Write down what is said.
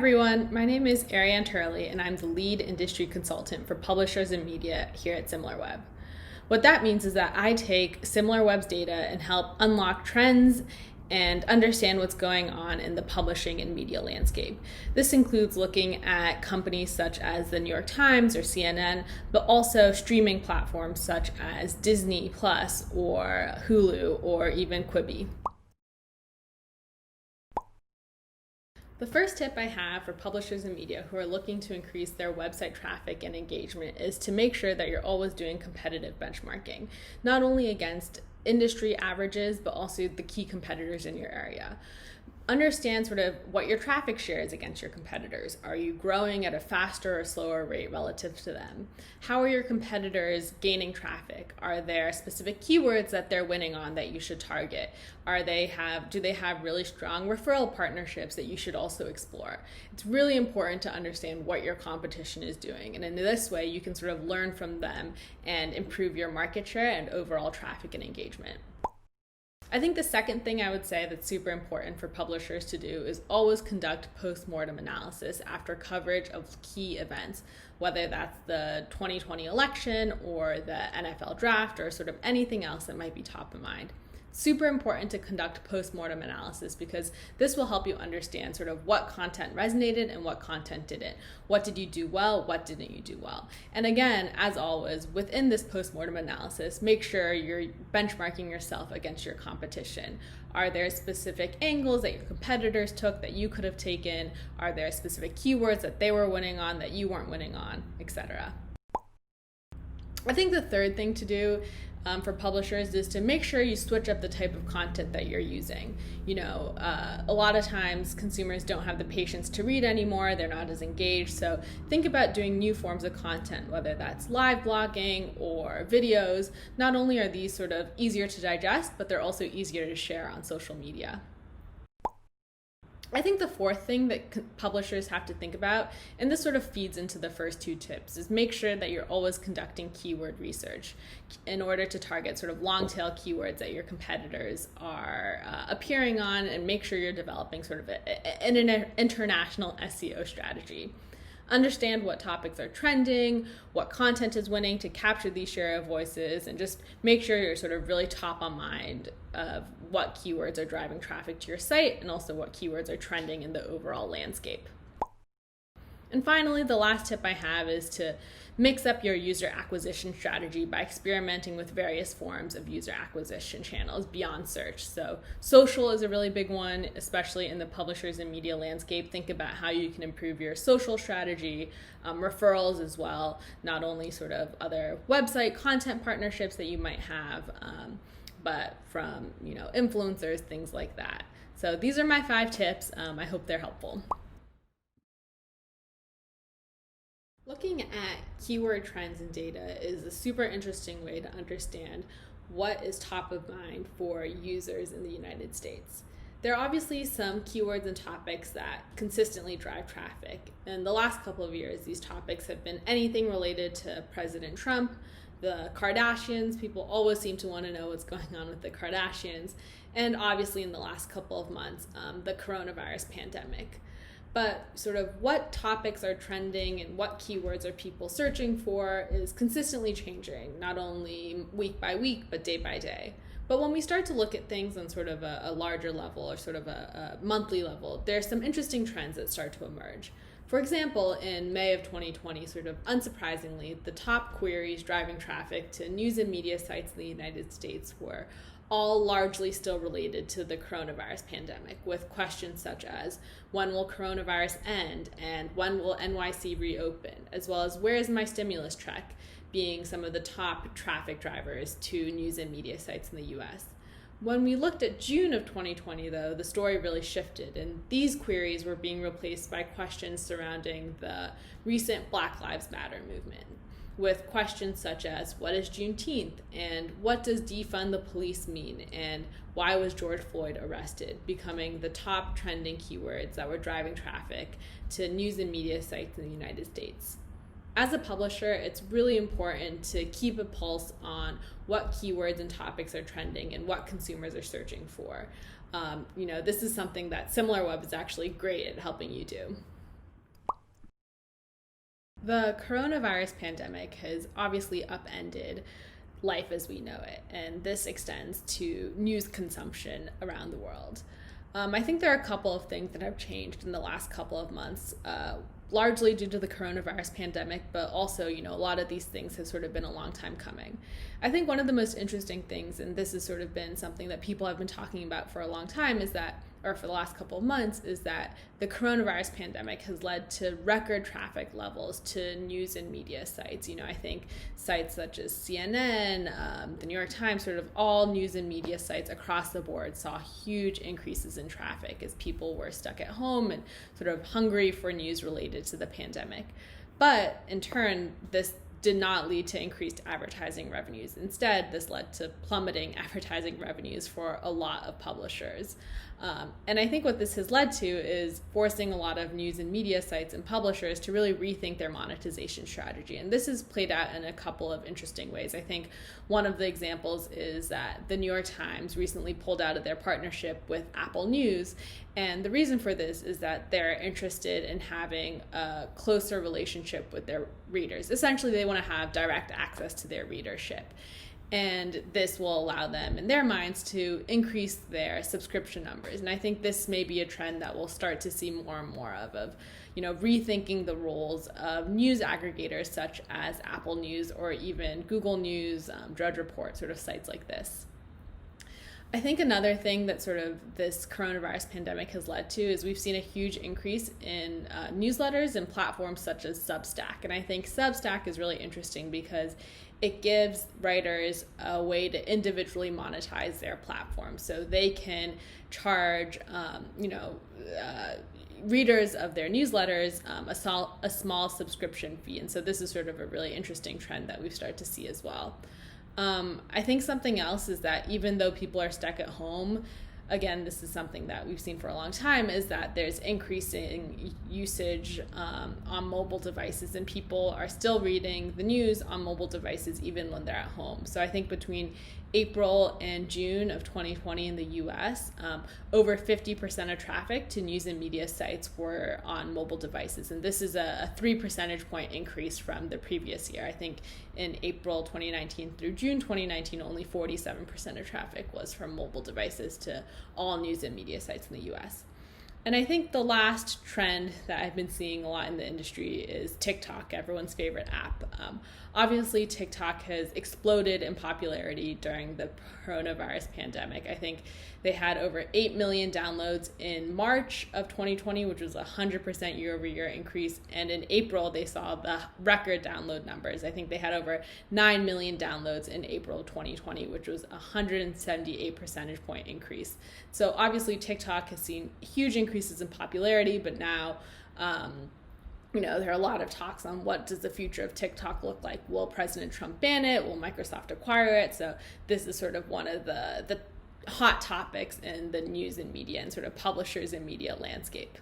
everyone, my name is Ariane Turley and I'm the lead industry consultant for publishers and media here at Similarweb. What that means is that I take Similarweb's data and help unlock trends and understand what's going on in the publishing and media landscape. This includes looking at companies such as the New York Times or CNN, but also streaming platforms such as Disney Plus or Hulu or even Quibi. The first tip I have for publishers and media who are looking to increase their website traffic and engagement is to make sure that you're always doing competitive benchmarking, not only against industry averages, but also the key competitors in your area. Understand sort of what your traffic share is against your competitors. Are you growing at a faster or slower rate relative to them? How are your competitors gaining traffic? Are there specific keywords that they're winning on that you should target? Do they have really strong referral partnerships that you should also explore? It's really important to understand what your competition is doing. And in this way, you can sort of learn from them and improve your market share and overall traffic and engagement. I think the second thing I would say that's super important for publishers to do is always conduct post-mortem analysis after coverage of key events, whether that's the 2020 election or the NFL draft or sort of anything else that might be top of mind. Super important to conduct post-mortem analysis because this will help you understand sort of what content resonated and what content didn't. What did you do well? What didn't you do well? And again, as always, within this post-mortem analysis, make sure you're benchmarking yourself against your competition. Are there specific angles that your competitors took that you could have taken? Are there specific keywords that they were winning on that you weren't winning on, etc.? I think the third thing to do for publishers is to make sure you switch up the type of content that you're using. A lot of times consumers don't have the patience to read anymore, they're not as engaged, so think about doing new forms of content, whether that's live blogging or videos. Not only are these sort of easier to digest, but they're also easier to share on social media. I think the fourth thing that publishers have to think about, and this sort of feeds into the first two tips, is make sure that you're always conducting keyword research in order to target sort of long tail keywords that your competitors are appearing on, and make sure you're developing sort of an international SEO strategy. Understand what topics are trending, what content is winning to capture these share of voices, and just make sure you're sort of really top of mind of what keywords are driving traffic to your site and also what keywords are trending in the overall landscape. And finally, the last tip I have is to mix up your user acquisition strategy by experimenting with various forms of user acquisition channels beyond search. So social is a really big one, especially in the publishers and media landscape. Think about how you can improve your social strategy, referrals as well, not only sort of other website content partnerships that you might have, but from influencers, things like that. So these are my 5 tips. I hope they're helpful. Looking at keyword trends and data is a super interesting way to understand what is top of mind for users in the United States. There are obviously some keywords and topics that consistently drive traffic. In the last couple of years, these topics have been anything related to President Trump, the Kardashians. People always seem to want to know what's going on with the Kardashians, and obviously in the last couple of months, the coronavirus pandemic. But sort of what topics are trending and what keywords are people searching for is consistently changing, not only week by week, but day by day. But when we start to look at things on sort of a larger level or sort of a monthly level, there's some interesting trends that start to emerge. For example, in May of 2020, sort of unsurprisingly, the top queries driving traffic to news and media sites in the United States were all largely still related to the coronavirus pandemic, with questions such as, when will coronavirus end, and when will NYC reopen, as well as where is my stimulus check, being some of the top traffic drivers to news and media sites in the US. When we looked at June of 2020, though, the story really shifted, and these queries were being replaced by questions surrounding the recent Black Lives Matter movement, with questions such as, what is Juneteenth, and what does defund the police mean, and why was George Floyd arrested, becoming the top trending keywords that were driving traffic to news and media sites in the United States. As a publisher, it's really important to keep a pulse on what keywords and topics are trending and what consumers are searching for. This is something that Similarweb is actually great at helping you do. The coronavirus pandemic has obviously upended life as we know it, and this extends to news consumption around the world. I think there are a couple of things that have changed in the last couple of months, largely due to the coronavirus pandemic, but also, a lot of these things have sort of been a long time coming. I think one of the most interesting things, and this has sort of been something that people have been talking about for a long time, or for the last couple of months, is that the coronavirus pandemic has led to record traffic levels to news and media sites. I think sites such as CNN, the New York Times, sort of all news and media sites across the board saw huge increases in traffic as people were stuck at home and sort of hungry for news related to the pandemic. But in turn, this did not lead to increased advertising revenues. Instead, this led to plummeting advertising revenues for a lot of publishers. And I think what this has led to is forcing a lot of news and media sites and publishers to really rethink their monetization strategy. And this is played out in a couple of interesting ways. I think one of the examples is that the New York Times recently pulled out of their partnership with Apple News. And the reason for this is that they're interested in having a closer relationship with their readers. Essentially, they want to have direct access to their readership. And this will allow them, in their minds, to increase their subscription numbers. And I think this may be a trend that we'll start to see more and more of rethinking the roles of news aggregators such as Apple News or even Google News, Drudge Report, sort of sites like this. I think another thing that sort of this coronavirus pandemic has led to is we've seen a huge increase in newsletters and platforms such as Substack. And I think Substack is really interesting because it gives writers a way to individually monetize their platform. So they can charge, readers of their newsletters a small subscription fee. And so this is sort of a really interesting trend that we've started to see as well. I think something else is that even though people are stuck at home, again, this is something that we've seen for a long time, is that there's increasing usage on mobile devices, and people are still reading the news on mobile devices even when they're at home. So I think between April and June of 2020 in the US, over 50% of traffic to news and media sites were on mobile devices. And this is a 3 percentage point increase from the previous year. I think in April 2019 through June 2019, only 47% of traffic was from mobile devices to all news and media sites in the US. And I think the last trend that I've been seeing a lot in the industry is TikTok, everyone's favorite app. Obviously, TikTok has exploded in popularity during the coronavirus pandemic. I think they had over 8 million downloads in March of 2020, which was a 100% year-over-year increase. And in April, they saw the record download numbers. I think they had over 9 million downloads in April of 2020, which was a 178 percentage point increase. So obviously, TikTok has seen huge increases in popularity, but now there are a lot of talks on what does the future of TikTok look like. Will President Trump ban it? Will Microsoft acquire it? So this is sort of one of the hot topics in the news and media and sort of publishers and media landscape.